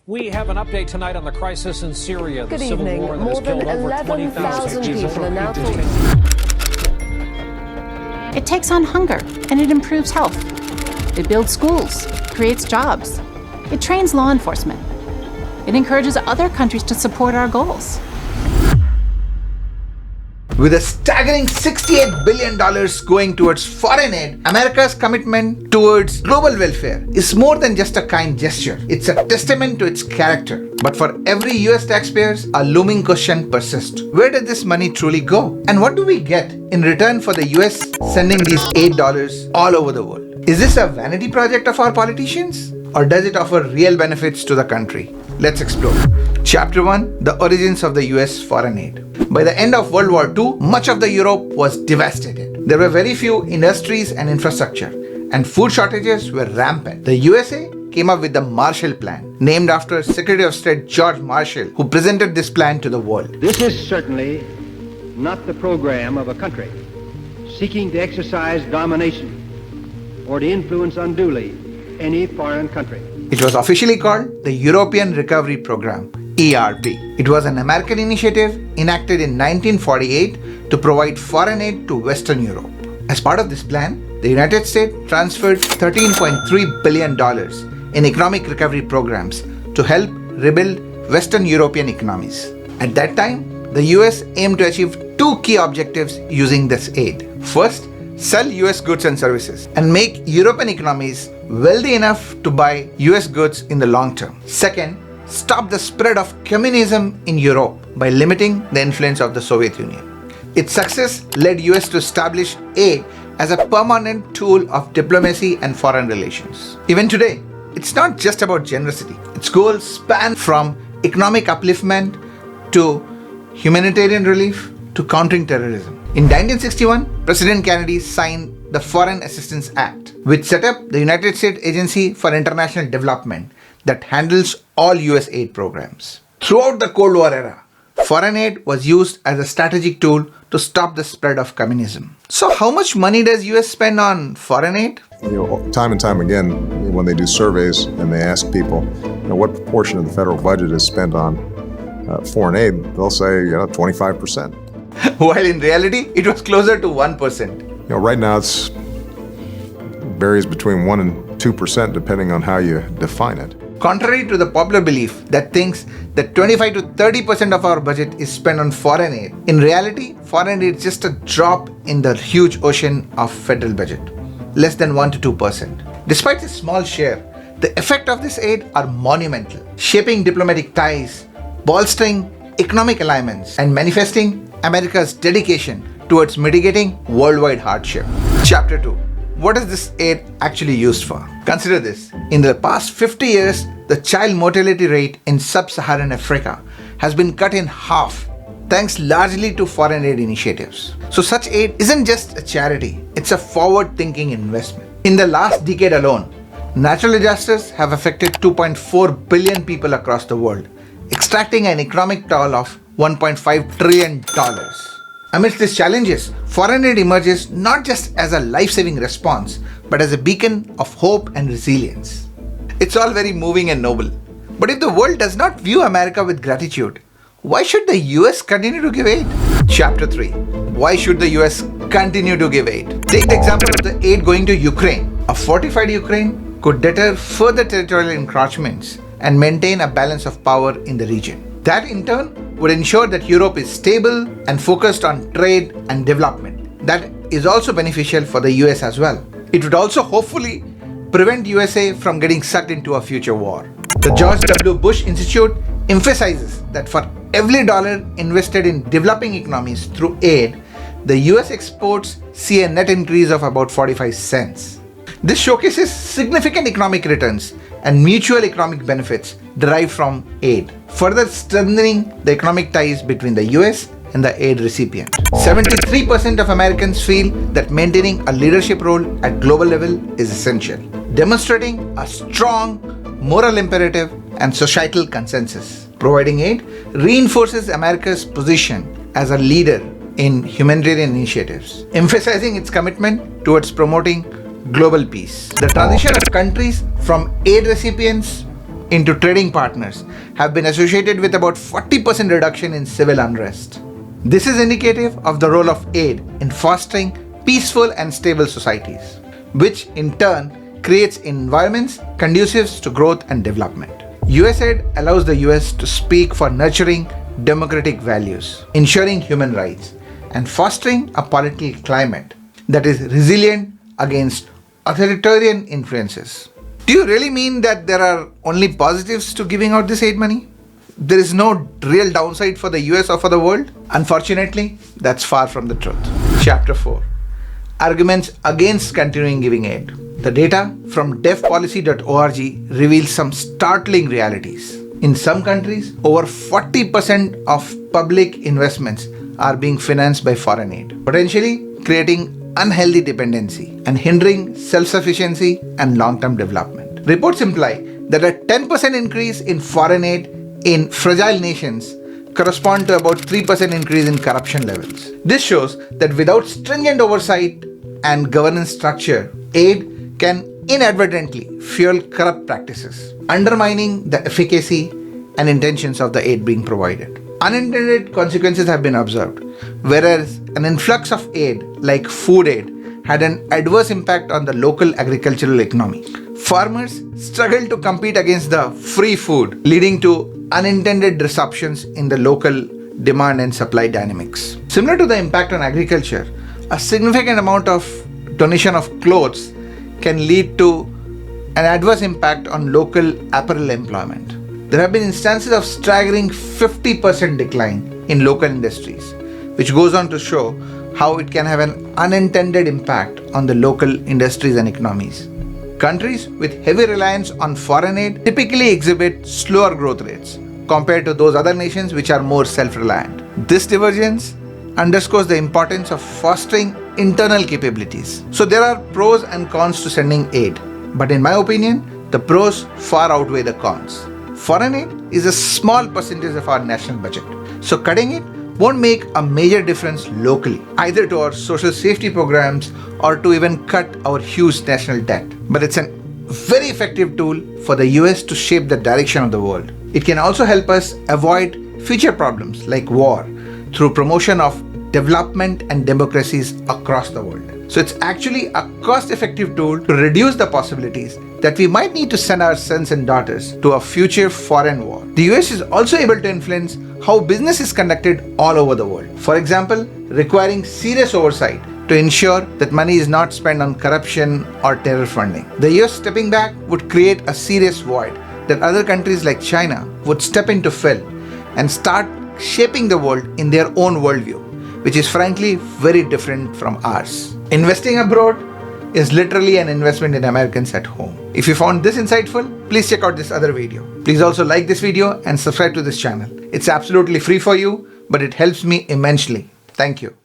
We have an update tonight on the crisis in Syria, the Good civil evening. war that More has than killed over 11,000 people are now talking. It takes on hunger, and it improves health. It builds schools, creates jobs. It trains law enforcement. It encourages other countries to support our goals. With a staggering $68 billion going towards foreign aid, America's commitment towards global welfare is more than just a kind gesture. It's a testament to its character. But for every US taxpayer, a looming question persists. Where did this money truly go? And what do we get in return for the US sending these $8 all over the world? Is this a vanity project of our politicians? Or does it offer real benefits to the country? Let's explore. Chapter 1: The origins of the US foreign aid. By the end of World War II, much of the Europe was devastated. There were very few industries and infrastructure, and food shortages were rampant. The USA came up with the Marshall Plan, named after Secretary of State George Marshall, who presented this plan to the world. This is certainly not the program of a country seeking to exercise domination or to influence unduly any foreign country. It was officially called the European Recovery Program, ERP. It was an American initiative enacted in 1948 to provide foreign aid to Western Europe. As part of this plan, the United States transferred $13.3 billion in economic recovery programs to help rebuild Western European economies. At that time, the US aimed to achieve two key objectives using this aid. First, sell US goods and services and make European economies wealthy enough to buy US goods in the long term. Second, stop the spread of communism in Europe by limiting the influence of the Soviet Union. Its success led US to establish aid as a permanent tool of diplomacy and foreign relations. Even today, it's not just about generosity. Its goals span from economic upliftment to humanitarian relief to countering terrorism. In 1961, President Kennedy signed the Foreign Assistance Act, which set up the United States Agency for International Development that handles all US aid programs. Throughout the Cold War era, foreign aid was used as a strategic tool to stop the spread of communism. So how much money does US spend on foreign aid? Time and time again, when they do surveys and they ask people, what proportion of the federal budget is spent on foreign aid, they'll say, 25%. While in reality, it was closer to 1%. Right now it varies between 1 and 2% depending on how you define it. Contrary to the popular belief that thinks that 25 to 30% of our budget is spent on foreign aid, in reality, foreign aid is just a drop in the huge ocean of federal budget, less than 1 to 2%. Despite a small share, the effect of this aid are monumental, shaping diplomatic ties, bolstering economic alignments, and manifesting America's dedication towards mitigating worldwide hardship. Chapter 2. What is this aid actually used for? Consider this. In the past 50 years, the child mortality rate in sub-Saharan Africa has been cut in half, thanks largely to foreign aid initiatives. So such aid isn't just a charity, it's a forward-thinking investment. In the last decade alone, natural disasters have affected 2.4 billion people across the world, extracting an economic toll of $1.5 trillion. Amidst these challenges, foreign aid emerges not just as a life-saving response, but as a beacon of hope and resilience. It's all very moving and noble. But if the world does not view America with gratitude, why should the US continue to give aid? Chapter 3. Why should the US continue to give aid? Take the example of the aid going to Ukraine. A fortified Ukraine could deter further territorial encroachments and maintain a balance of power in the region. That in turn would ensure that Europe is stable and focused on trade and development. That is also beneficial for the US as well. It would also hopefully prevent USA from getting sucked into a future war. The George W. Bush Institute emphasizes that for every dollar invested in developing economies through aid, the US exports see a net increase of about 45 cents. This showcases significant economic returns and mutual economic benefits derived from aid, further strengthening the economic ties between the US and the aid recipient. 73% of Americans feel that maintaining a leadership role at global level is essential, demonstrating a strong moral imperative and societal consensus. Providing aid reinforces America's position as a leader in humanitarian initiatives, emphasizing its commitment towards promoting global peace. The transition of countries from aid recipients into trading partners have been associated with about 40% reduction in civil unrest. This is indicative of the role of aid in fostering peaceful and stable societies, which in turn creates environments conducive to growth and development. US aid allows the US to speak for nurturing democratic values, ensuring human rights, and fostering a political climate that is resilient against authoritarian influences. Do you really mean that there are only positives to giving out this aid money? There is no real downside for the US or for the world? Unfortunately, that's far from the truth. Chapter 4. Arguments against continuing giving aid. The data from devpolicy.org reveals some startling realities. In some countries, over 40% of public investments are being financed by foreign aid, potentially creating unhealthy dependency and hindering self-sufficiency and long-term development. Reports imply that a 10% increase in foreign aid in fragile nations correspond to about 3% increase in corruption levels. This shows that without stringent oversight and governance structure, aid can inadvertently fuel corrupt practices, undermining the efficacy and intentions of the aid being provided. Unintended consequences have been observed, whereas an influx of aid, like food aid, had an adverse impact on the local agricultural economy. Farmers struggled to compete against the free food, leading to unintended disruptions in the local demand and supply dynamics. Similar to the impact on agriculture, a significant amount of donation of clothes can lead to an adverse impact on local apparel employment. There have been instances of staggering 50% decline in local industries, which goes on to show how it can have an unintended impact on the local industries and economies. Countries with heavy reliance on foreign aid typically exhibit slower growth rates compared to those other nations which are more self-reliant. This divergence underscores the importance of fostering internal capabilities. So there are pros and cons to sending aid, but in my opinion, the pros far outweigh the cons. Foreign aid is a small percentage of our national budget, so cutting it won't make a major difference locally, either to our social safety programs or to even cut our huge national debt. But it's a very effective tool for the US to shape the direction of the world. It can also help us avoid future problems like war through promotion of development and democracies across the world. So it's actually a cost-effective tool to reduce the possibilities that we might need to send our sons and daughters to a future foreign war. The US is also able to influence how business is conducted all over the world. For example, requiring serious oversight to ensure that money is not spent on corruption or terror funding. The US stepping back would create a serious void that other countries like China would step in to fill and start shaping the world in their own worldview, which is frankly very different from ours. Investing abroad is literally an investment in Americans at home. If you found this insightful, please check out this other video. Please also like this video and subscribe to this channel. It's absolutely free for you, but it helps me immensely. Thank you.